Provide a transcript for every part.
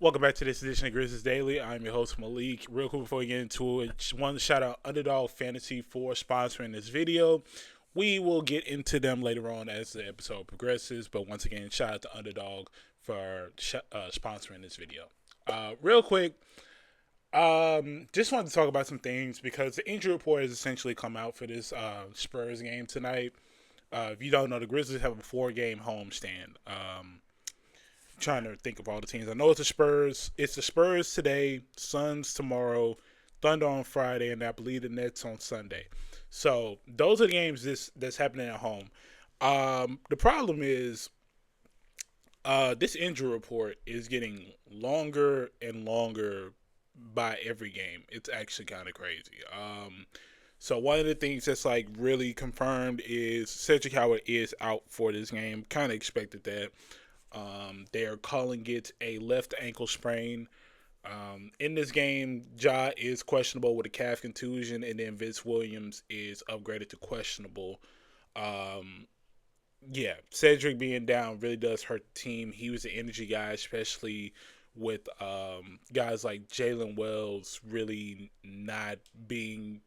Welcome back to this edition of Grizzlies Daily. I'm your host, Malik. Real quick before we get into it, just wanted to shout out Underdog Fantasy for sponsoring this video. We will get into them later on as the episode progresses, but once again, shout out to Underdog for sponsoring this video. Real quick, just wanted to talk about some things because the injury report has essentially come out for this Spurs game tonight. If you don't know, the Grizzlies have a 4-game homestand. Trying to think of all the teams. I know it's the Spurs. It's the Spurs today, Suns tomorrow, Thunder on Friday, and I believe the Nets on Sunday. So those are the games that's happening at home. The problem is this injury report is getting longer and longer by every game. It's actually kind of crazy. So one of the things that's like really confirmed is Cedric Howard is out for this game. Kind of expected that. They are calling it a left ankle sprain. In this game, Ja is questionable with a calf contusion, and then Vince Williams is upgraded to questionable. Um, yeah, Cedric being down really does hurt the team. He was an energy guy, especially with guys like Jalen Wells really not being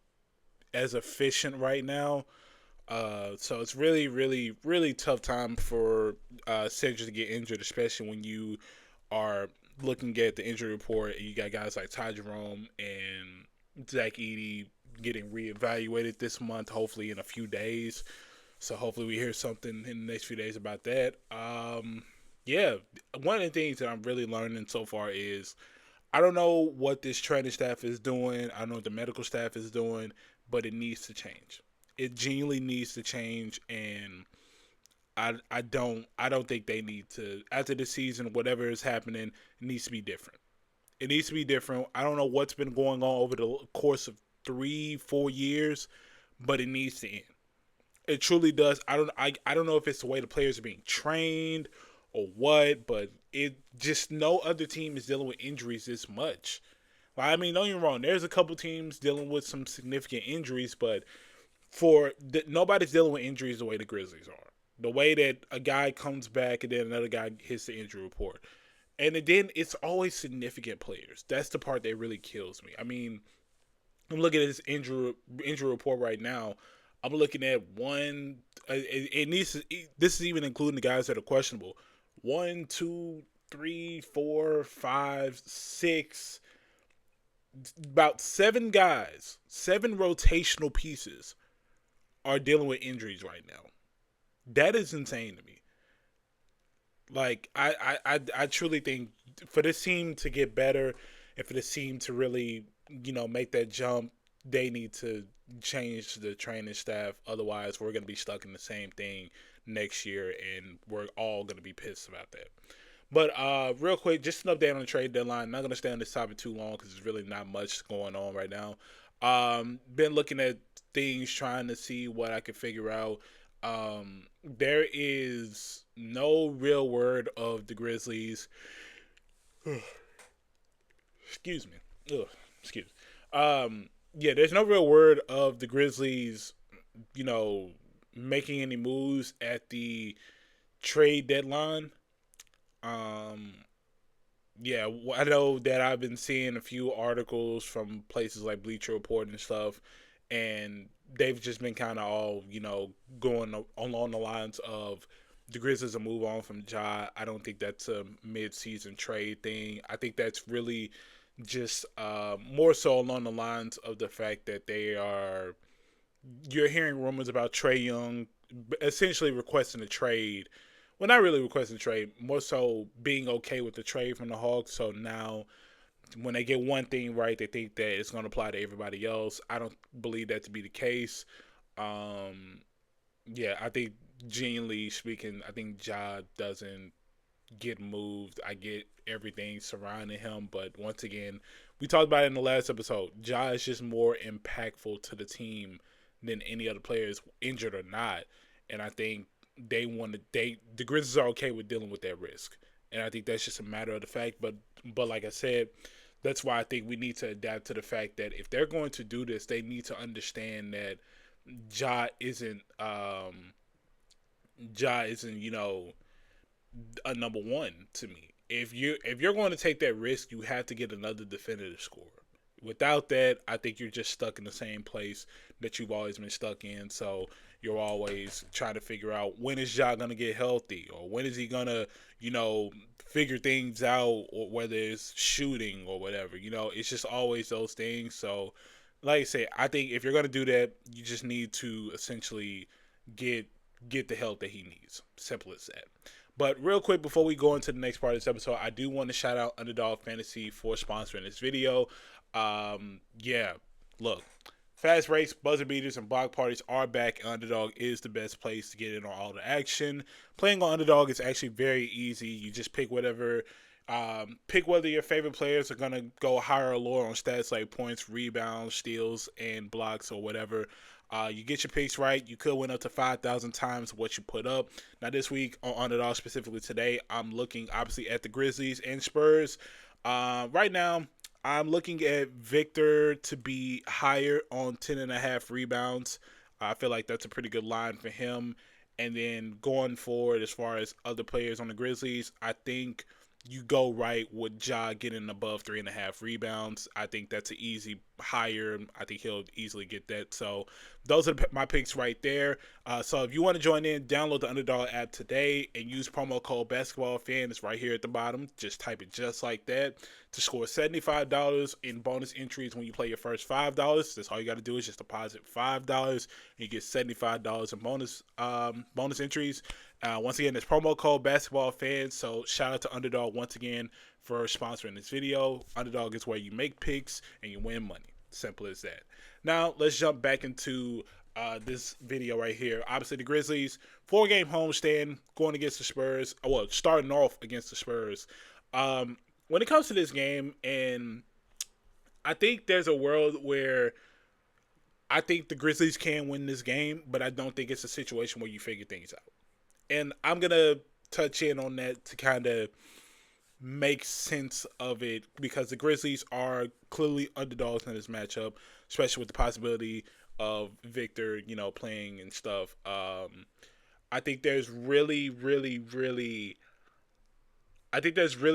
as efficient right now. So it's really, really, really tough time for Cedric to get injured, especially when you are looking at the injury report and you got guys like Ty Jerome and Zach Edey getting reevaluated this month, hopefully in a few days. So hopefully we hear something in the next few days about that. Yeah, one of the things that I'm really learning so far is I don't know what this training staff is doing. I don't know what the medical staff is doing, but it needs to change. It genuinely needs to change, and I don't think they need to after the season. Whatever is happening, it needs to be different. It needs to be different. I don't know what's been going on over the course of 3-4 years, but it needs to end. It truly does. I don't know if it's the way the players are being trained or what, but it just no other team is dealing with injuries this much. I mean, don't get me wrong. There's a couple teams dealing with some significant injuries, but nobody's dealing with injuries the way the Grizzlies are. The way that a guy comes back and then another guy hits the injury report, and then it's always significant players. That's the part that really kills me. I mean, I'm looking at this injury report right now. I'm looking at one. It needs to, this is even including the guys that are questionable. One, two, three, four, five, six. About 7 guys, 7 rotational pieces are dealing with injuries right now. That is insane to me. Like I truly think for this team to get better and for this team to really make that jump, they need to change the training staff. Otherwise, we're gonna be stuck in the same thing next year, and we're all gonna be pissed about that. But real quick, just an update on the trade deadline. Not gonna stay on this topic too long because there's really not much going on right now. Been looking at things, trying to see what I could figure out. There is no real word of the Grizzlies. Excuse me. Ugh, excuse. Yeah, there's no real word of the Grizzlies. You know, making any moves at the trade deadline. Um, yeah, I know that I've been seeing a few articles from places like Bleacher Report and stuff, and they've just been kind of all going along the lines of the Grizzlies will move on from Ja. I don't think that's a mid-season trade thing. I think that's really just more so along the lines of the fact that they are. You're hearing rumors about Trae Young essentially requesting a trade. Well, not really requesting a trade, more so being okay with the trade from the Hawks. So now, when they get one thing right, they think that it's going to apply to everybody else. I don't believe that to be the case. Um, yeah, I think genuinely speaking, I think Ja doesn't get moved. I get everything surrounding him, but once again, we talked about it in the last episode. Ja is just more impactful to the team than any other players, injured or not. And I think the Grizzlies are okay with dealing with that risk. And I think that's just a matter of the fact. But like I said, that's why I think we need to adapt to the fact that if they're going to do this, they need to understand that Ja isn't Ja isn't a number one to me. if you're going to take that risk, you have to get another definitive scorer. Without that, I think you're just stuck in the same place that you've always been stuck in. So you're always trying to figure out when is Ja gonna get healthy, or when is he gonna, figure things out, or whether it's shooting or whatever. It's just always those things. So, like I said, I think if you're gonna do that, you just need to essentially get get the help that he needs. Simple as that. But real quick, before we go into the next part of this episode, I do want to shout out Underdog Fantasy for sponsoring this video. Yeah, look, fast breaks, buzzer beaters, and block parties are back. Underdog is the best place to get in on all the action. Playing on Underdog is actually very easy. You just pick whatever. Pick whether your favorite players are going to go higher or lower on stats like points, rebounds, steals, and blocks or whatever. You get your picks right, you could win up to 5,000 times what you put up. Now, this week on Underdog, specifically today, I'm looking obviously at the Grizzlies and Spurs. Right now, I'm looking at Victor to be higher on 10.5 rebounds. I feel like that's a pretty good line for him. And then going forward, as far as other players on the Grizzlies, I think you go right with Ja getting above 3.5 rebounds. I think that's an easy higher. I think he'll easily get that. So those are my picks right there. So if you want to join in, download the Underdog app today and use promo code BasketballFan. It's right here at the bottom. Just type it just like that to score $75 in bonus entries when you play your first $5. That's all you got to do is just deposit $5 and you get $75 in bonus entries. Once again, it's promo code BasketballFan. So shout out to Underdog once again for sponsoring this video. Underdog is where you make picks and you win money. Simple as that. Now let's jump back into this video right here. Obviously, the Grizzlies 4-game homestand going against the Spurs. Well, starting off against the Spurs. When it comes to this game, and I think there's a world where I think the Grizzlies can win this game, but I don't think it's a situation where you figure things out. And I'm going to touch in on that to kind of make sense of it because the Grizzlies are clearly underdogs in this matchup, especially with the possibility of Victor, playing and stuff. I think there's really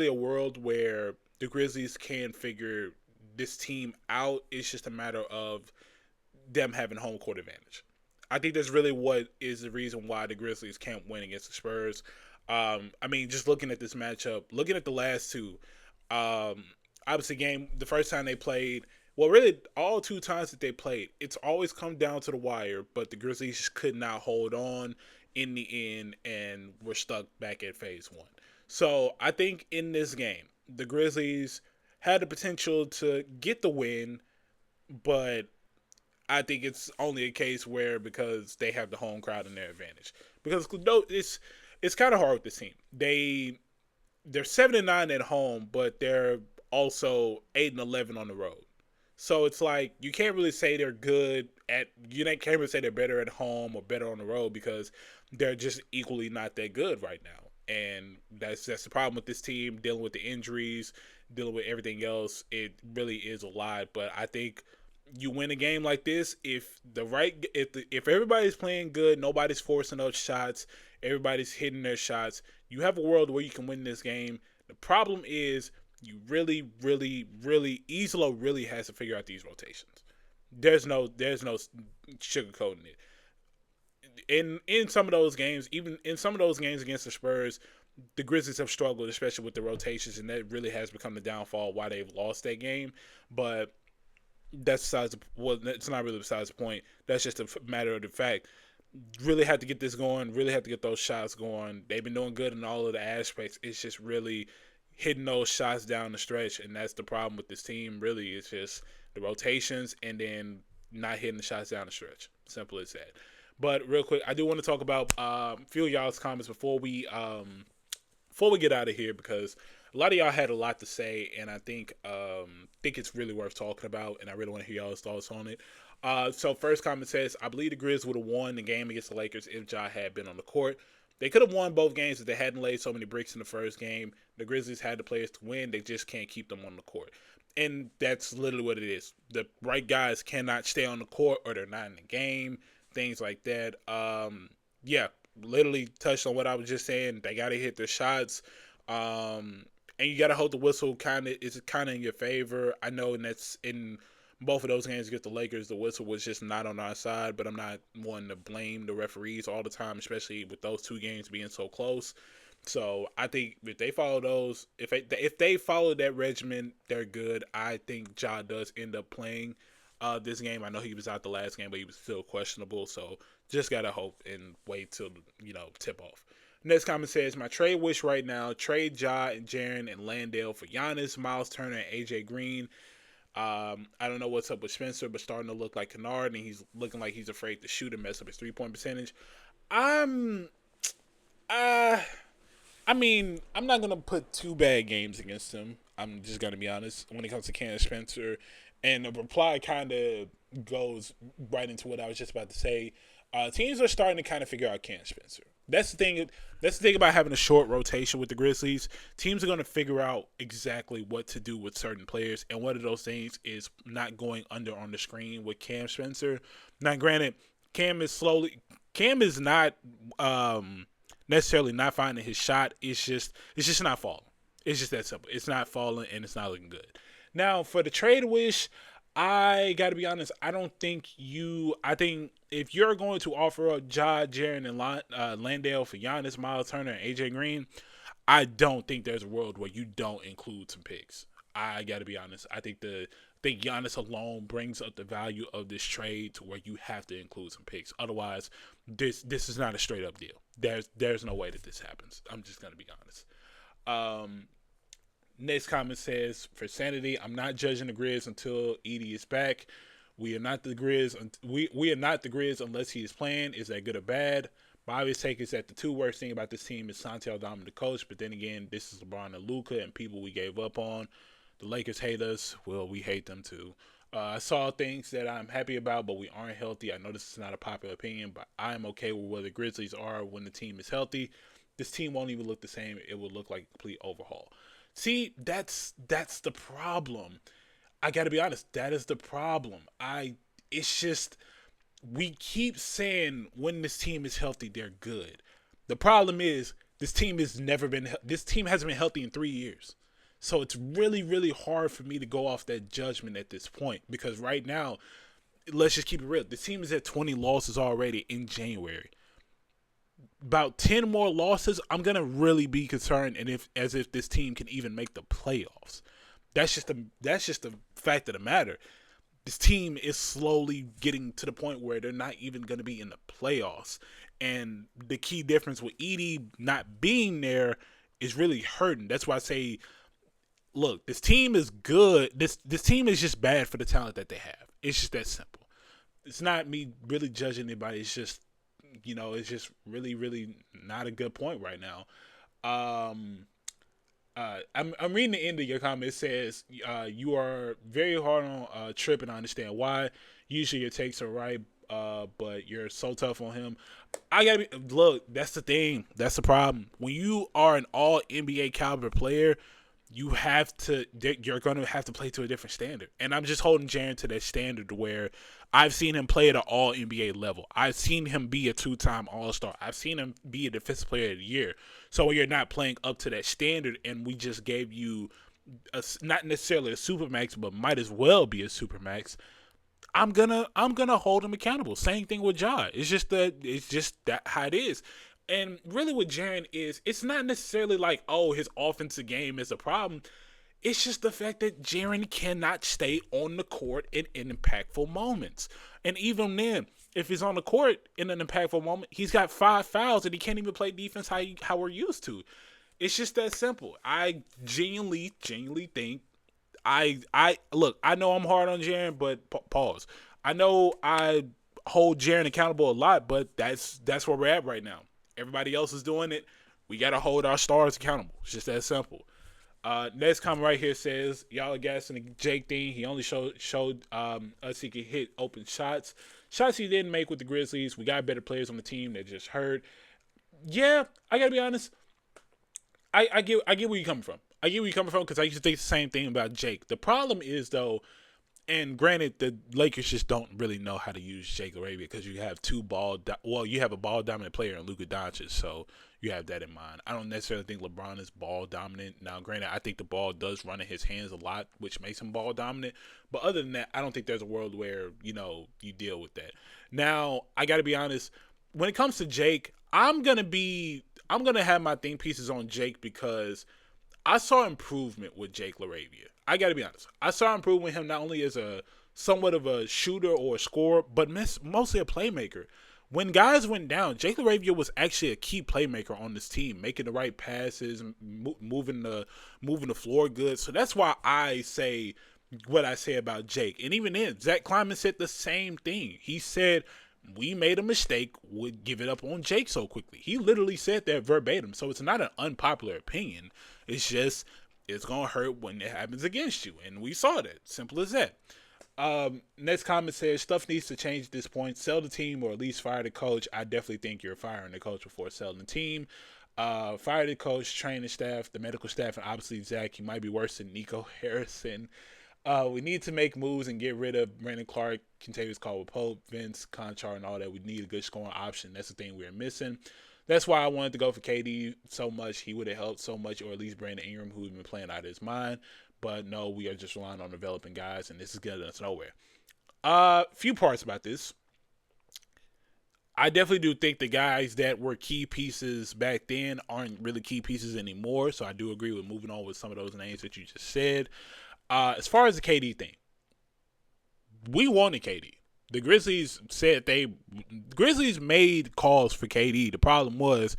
a world where the Grizzlies can figure this team out. It's just a matter of them having home court advantage. I think that's really what is the reason why the Grizzlies can't win against the Spurs. Just looking at this matchup, looking at the last two, obviously the first time they played, well, really all 2 times that they played, it's always come down to the wire, but the Grizzlies just could not hold on in the end and were stuck back at phase 1. So I think in this game, the Grizzlies had the potential to get the win, but I think it's only a case where because they have the home crowd in their advantage. Because it's kind of hard with this team. They're 7-9 at home, but they're also 8-11 on the road. So it's like you can't really say they're good you can't really say they're better at home or better on the road because they're just equally not that good right now. And that's the problem with this team, dealing with the injuries, dealing with everything else. It really is a lot, but I think you win a game like this if everybody's playing good, nobody's forcing those shots, everybody's hitting their shots. You have a world where you can win this game. The problem is you really Isla really has to figure out these rotations. There's no sugarcoating it. In some of those games, even in some of those games against the Spurs, the Grizzlies have struggled, especially with the rotations, and that really has become the downfall why they've lost that game. But that's it's not really besides the point. That's just a matter of the fact. Really have to get this going. Really have to get those shots going. They've been doing good in all of the aspects. It's just really hitting those shots down the stretch, and that's the problem with this team. Really, it's just the rotations and then not hitting the shots down the stretch. Simple as that. But real quick, I do want to talk about a few of y'all's comments before we get out of here because a lot of y'all had a lot to say, and I think it's really worth talking about, and I really want to hear y'all's thoughts on it. So first comment says, I believe the Grizz would have won the game against the Lakers if Ja had been on the court. They could have won both games if they hadn't laid so many bricks in the first game. The Grizzlies had the players to win. They just can't keep them on the court. And that's literally what it is. The right guys cannot stay on the court or they're not in the game, things like that. Literally touched on what I was just saying. They got to hit their shots. and you gotta hope the whistle is kind of in your favor. I know, and that's in both of those games against the Lakers, the whistle was just not on our side. But I'm not one to blame the referees all the time, especially with those two games being so close. So I think if they follow those, if they follow that regimen, they're good. I think Ja does end up playing this game. I know he was out the last game, but he was still questionable. So just gotta hope and wait till tip off. Next comment says, my trade wish right now, trade Ja and Jaren and Landale for Giannis, Miles Turner, and AJ Green. I don't know what's up with Spencer, but starting to look like Kennard, and he's looking like he's afraid to shoot and mess up his 3-point percentage. I'm not going to put two bad games against him. I'm just going to be honest when it comes to Candace Spencer. And the reply kind of goes right into what I was just about to say. Teams are starting to kind of figure out Candace Spencer. That's the thing. That's the thing about having a short rotation with the Grizzlies. Teams are going to figure out exactly what to do with certain players, and one of those things is not going under on the screen with Cam Spencer. Now, granted, Cam is not necessarily not finding his shot. It's just not falling. It's just that simple. It's not falling, and it's not looking good. Now, for the trade wish, I got to be honest. I think if you're going to offer up Ja, Jaren, and Landale for Giannis, Miles Turner, and AJ Green, I don't think there's a world where you don't include some picks. I got to be honest. I think Giannis alone brings up the value of this trade to where you have to include some picks. Otherwise, this is not a straight up deal. There's no way that this happens. I'm just gonna be honest. Next comment says, for sanity, I'm not judging the Grizz until Edie is back. We are not the Grizz. We are not the Grizz unless he is playing. Is that good or bad? My obvious take is that the two worst thing about this team is Santi Aldama, the coach. But then again, this is LeBron and Luka and people we gave up on. The Lakers hate us. Well, we hate them too. I saw things that I'm happy about, but we aren't healthy. I know this is not a popular opinion, but I'm okay with where the Grizzlies are when the team is healthy. This team won't even look the same. It will look like a complete overhaul. See, that's the problem. I got to be honest. That is the problem. It's just, we keep saying when this team is healthy, they're good. The problem is this team hasn't been healthy in 3 years. So it's really, really hard for me to go off that judgment at this point, because right now, let's just keep it real. The team is at 20 losses already in January. About 10 more losses, I'm gonna really be concerned, and as if this team can even make the playoffs. That's just the fact of the matter. This team is slowly getting to the point where they're not even gonna be in the playoffs, and the key difference with Edie not being there is really hurting. That's why I say, look, this team is good. This team is just bad for the talent that they have. It's just that simple. It's not me really judging anybody. It's just, it's just really, really not a good point right now. I'm reading the end of your comment. It says, you are very hard on Tripp, and I understand why. Usually your takes are right, but you're so tough on him. Look, that's the thing. That's the problem. When you are an all NBA caliber player, you're going to have to play to a different standard. And I'm just holding Jaren to that standard where I've seen him play at an all NBA level. I've seen him be a 2-time All-Star. I've seen him be a defensive player of the year. So when you're not playing up to that standard, and we just gave you not necessarily a supermax, but might as well be a supermax, I'm gonna hold him accountable. Same thing with Ja. It's just that how it is. And really with Jaren is, it's not necessarily like, oh, his offensive game is a problem. It's just the fact that Jaren cannot stay on the court in impactful moments. And even then, if he's on the court in an impactful moment, he's got 5 fouls and he can't even play defense how we're used to. It's just that simple. I genuinely think, look, I know I'm hard on Jaren, but pause. I know I hold Jaren accountable a lot, but that's where we're at right now. Everybody else is doing it. We got to hold our stars accountable. It's just that simple. Next comment right here says, y'all are gassing the Jake thing. He only showed us he could hit open shots. Shots he didn't make with the Grizzlies. We got better players on the team that just hurt. Yeah, I got to be honest. I get where you're coming from. I get where you're coming from, because I used to think the same thing about Jake. The problem is, though, And granted, the Lakers just don't really know how to use Jake LaRavia because you have you have a ball dominant player in Luka Doncic, so you have that in mind. I don't necessarily think LeBron is ball dominant. Now, granted, I think the ball does run in his hands a lot, which makes him ball dominant. But other than that, I don't think there's a world where you deal with that. Now, I got to be honest. When it comes to Jake, I'm gonna have my think pieces on Jake because I saw improvement with Jake LaRavia. I got to be honest. I saw improvement with him not only as a somewhat of a shooter or a scorer, but mostly a playmaker. When guys went down, Jake LaRavia was actually a key playmaker on this team, making the right passes, moving the floor good. So that's why I say what I say about Jake. And even then, Zach Kleiman said the same thing. He said, we made a mistake, would give it up on Jake so quickly. He literally said that verbatim. So it's not an unpopular opinion. It's just, it's going to hurt when it happens against you. And we saw that. Simple as that. Next comment says, stuff needs to change at this point. Sell the team or at least fire the coach. I definitely think you're firing the coach before selling the team. Fire the coach, training staff, the medical staff, and obviously Zach. He might be worse than Nico Harrison. We need to make moves and get rid of Brandon Clark, Kentavious Caldwell-Pope, Vince, Conchar, and all that. We need a good scoring option. That's the thing we're missing. That's why I wanted to go for KD so much. He would have helped so much, or at least Brandon Ingram, who's been playing out of his mind. But no, we are just relying on developing guys, and this is getting us nowhere. Few parts about this. I definitely do think the guys that were key pieces back then aren't really key pieces anymore. So I do agree with moving on with some of those names that you just said. As far as the KD thing, we wanted KD. The Grizzlies said Grizzlies made calls for KD. The problem was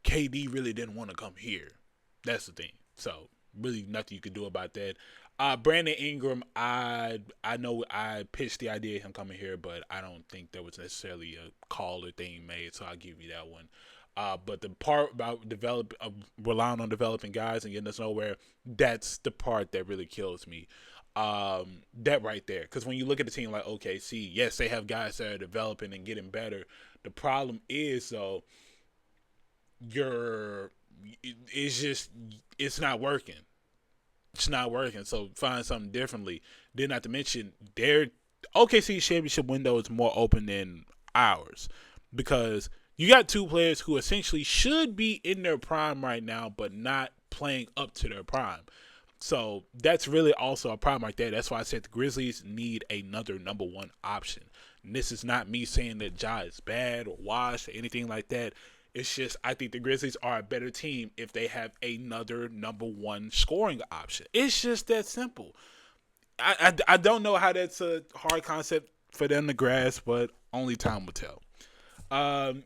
KD really didn't want to come here. That's the thing. So really nothing you could do about that. Brandon Ingram, I know I pitched the idea of him coming here, but I don't think there was necessarily a call or thing made, so I'll give you that one. But the part about relying on developing guys and getting us nowhere, that's the part that really kills me. That right there. Because when you look at a team like OKC, yes, they have guys that are developing and getting better. The problem is, though, it's not working. It's not working. So find something differently. Then not to mention, their OKC championship window is more open than ours. Because you got two players who essentially should be in their prime right now, but not playing up to their prime. So that's really also a problem right there. That's why I said the Grizzlies need another number one option. And this is not me saying that Ja is bad or washed or anything like that. It's just I think the Grizzlies are a better team if they have another number one scoring option. It's just that simple. I don't know how that's a hard concept for them to grasp, but only time will tell.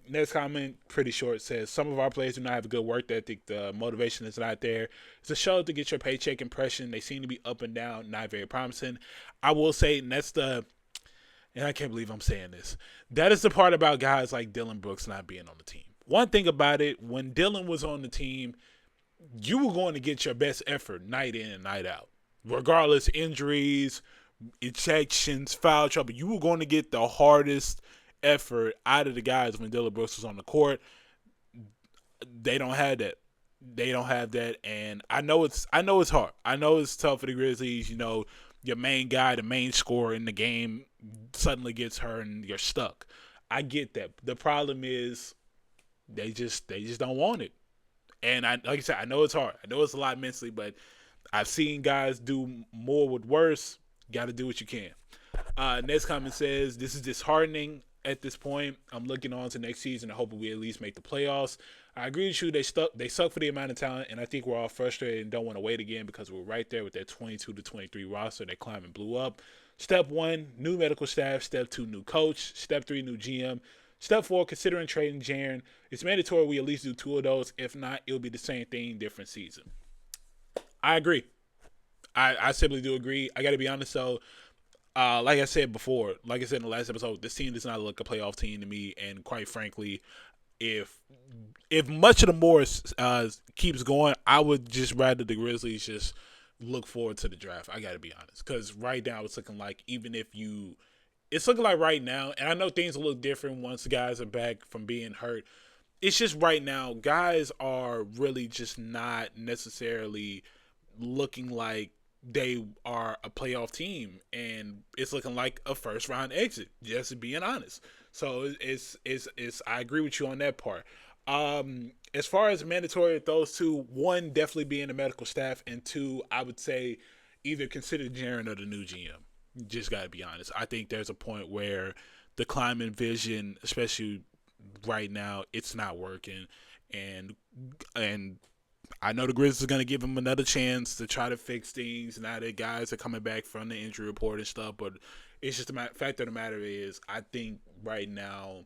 Next comment, pretty short, says, some of our players do not have a good work ethic. The motivation is not there. It's a show to get your paycheck impression. They seem to be up and down, not very promising. I will say, and I can't believe I'm saying this, that is the part about guys like Dillon Brooks not being on the team. One thing about it, when Dillon was on the team, you were going to get your best effort night in and night out. Regardless, injuries, ejections, foul trouble, you were going to get the hardest effort out of the guys when Dillon Brooks was on the court. They don't have that. And I know it's hard. I know it's tough for the Grizzlies. Your main guy, the main scorer in the game suddenly gets hurt and you're stuck. I get that. The problem is they just don't want it. And like I said, I know it's hard. I know it's a lot mentally, but I've seen guys do more with worse. Got to do what you can. Next comment says, this is disheartening. At this point, I'm looking on to next season and hoping we at least make the playoffs. I agree with you. They suck for the amount of talent, and I think we're all frustrated and don't want to wait again because we're right there with that 22 to 23 roster that climbing blew up. Step 1, new medical staff. Step 2, new coach. Step 3, new GM. Step 4, considering trading Jaren. It's mandatory we at least do 2 of those. If not, it'll be the same thing, different season. I agree. I simply do agree. I got to be honest, though. Like I said in the last episode, this team does not look a playoff team to me. And quite frankly, if much of the Morris keeps going, I would just rather the Grizzlies just look forward to the draft. I got to be honest, because right now it's looking like it's looking like right now, and I know things will look different once the guys are back from being hurt. It's just right now, guys are really just not necessarily looking like they are a playoff team, and it's looking like a first round exit. Just being honest. So it's I agree with you on that part. As far as mandatory, those two, one definitely being the medical staff, and two, I would say either consider Jaren or the new GM. Just got to be honest. I think there's a point where the climate vision, especially right now, it's not working, and and I know the Grizzlies are going to give him another chance to try to fix things now that guys are coming back from the injury report and stuff. But it's just the fact of the matter is, I think right now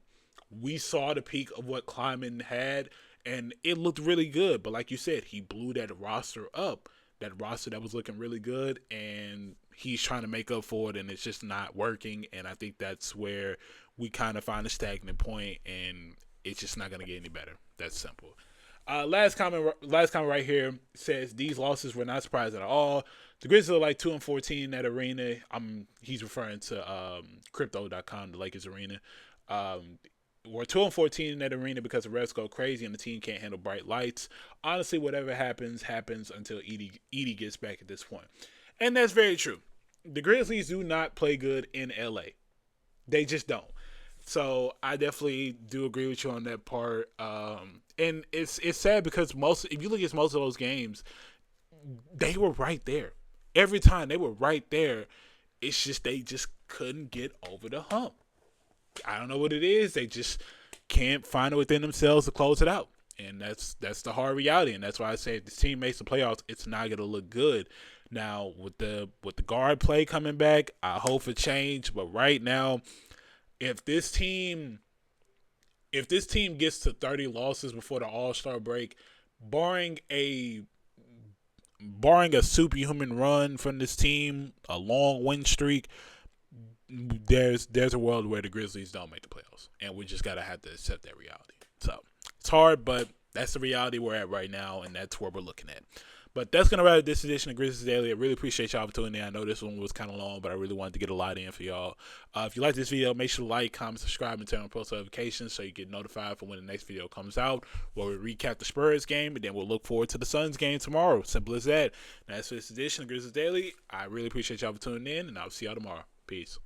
we saw the peak of what Kleiman had, and it looked really good. But like you said, he blew that roster up, that roster that was looking really good, and he's trying to make up for it, and it's just not working. And I think that's where we kind of find a stagnant point, and it's just not going to get any better. That's simple. Last comment right here says these losses were not surprising at all. The Grizzlies are like 2-14 in that arena. He's referring to Crypto.com, the Lakers arena. We're 2-14 in that arena because the refs go crazy and the team can't handle bright lights. Honestly, whatever happens until Edie gets back at this point, and that's very true. The Grizzlies do not play good in LA. They just don't. So I definitely do agree with you on that part. And it's sad because if you look at most of those games, they were right there. Every time they were right there. It's just they just couldn't get over the hump. I don't know what it is. They just can't find it within themselves to close it out. And that's the hard reality. And that's why I say if this team makes the playoffs, it's not gonna look good. Now with the guard play coming back, I hope for change. But right now, if this team gets to 30 losses before the All-Star break, barring a superhuman run from this team, a long win streak, there's a world where the Grizzlies don't make the playoffs, and we just gotta have to accept that reality. So it's hard, but that's the reality we're at right now, and that's where we're looking at. But that's going to wrap up this edition of Grizzlies Daily. I really appreciate y'all for tuning in. I know this one was kind of long, but I really wanted to get a lot in for y'all. If you like this video, make sure to like, comment, subscribe, and turn on post notifications so you get notified for when the next video comes out, where we recap the Spurs game, and then we'll look forward to the Suns game tomorrow. Simple as that. That's for this edition of Grizzlies Daily. I really appreciate y'all for tuning in, and I'll see y'all tomorrow. Peace.